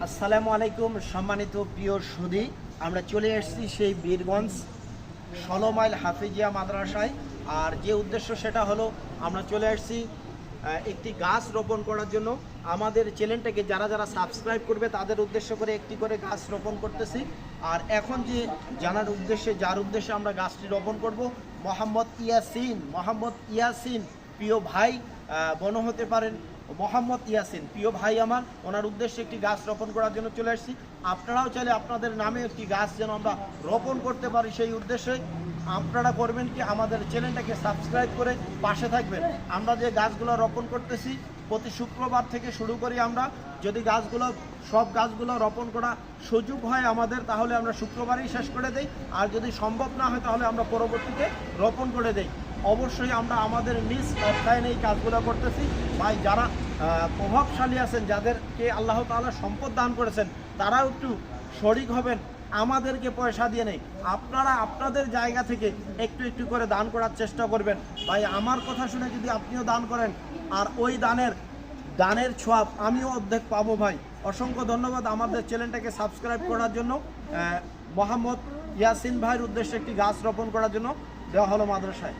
আসসালামু আলাইকুম সম্মানিত প্রিয় সুধী, আমরা চলে এসেছি সেই বীরগঞ্জ ১৬ মাইল হাফিজিয়া মাদ্রাসায়। আর যে উদ্দেশ্য সেটা হলো আমরা চলে এসেছি একটি গাছ রোপণ করার জন্য। আমাদের চ্যানেলটাকে যারা যারা সাবস্ক্রাইব করবে তাদের উদ্দেশ্য করে একটি করে গাছ রোপণ করতেছি। আর এখন যে যার উদ্দেশ্যে আমরা গাছটি রোপণ করব, মোহাম্মদ ইয়াসিন প্রিয় ভাই বন হতে পারেন, মোহাম্মদ ইয়াসিন প্রিয় ভাই আমার, ওনার উদ্দেশ্যে একটি গাছ রোপণ করার জন্য চলে এসেছি। আপনারাও চাইলে আপনাদের নামে একটি গাছ যেন আমরা রোপণ করতে পারি, সেই উদ্দেশ্যে আপনারা করবেন কি, আমাদের চ্যানেলটাকে সাবস্ক্রাইব করে পাশে থাকবেন। আমরা যে গাছগুলো রোপণ করতেছি প্রতি শুক্রবার থেকে শুরু করি আমরা। যদি সব গাছগুলো রোপণ করা সুযোগ হয় আমাদের, তাহলে আমরা শুক্রবারই শেষ করে দেই। আর যদি সম্ভব না হয় তাহলে আমরা পরবর্তীতে রোপণ করে দেই। অবশ্যই আমরা আমাদের নিজ অর্থায়নে এই কাজগুলো করতেছি। ভাই যারা প্রভাবশালী আছেন, যাদেরকে আল্লাহ তাআলা সম্পদ দান করেছেন, তারাও একটু শরিক হবেন, আমাদেরকে পয়সা দিয়ে নেই, আপনারা আপনাদের জায়গা থেকে একটু একটু করে দান করার চেষ্টা করবেন। ভাই আমার কথা শুনে যদি আপনিও দান করেন, আর ওই দানের ছোঁয়াব আমিও অর্ধেক পাবো। ভাই অসংখ্য ধন্যবাদ আমাদের চ্যানেলটাকে সাবস্ক্রাইব করার জন্য। মোহাম্মদ ইয়াসিন ভাইয়ের উদ্দেশ্যে একটি গাছ রোপণ করার জন্য দেওয়া হলো মাদ্রাসায়।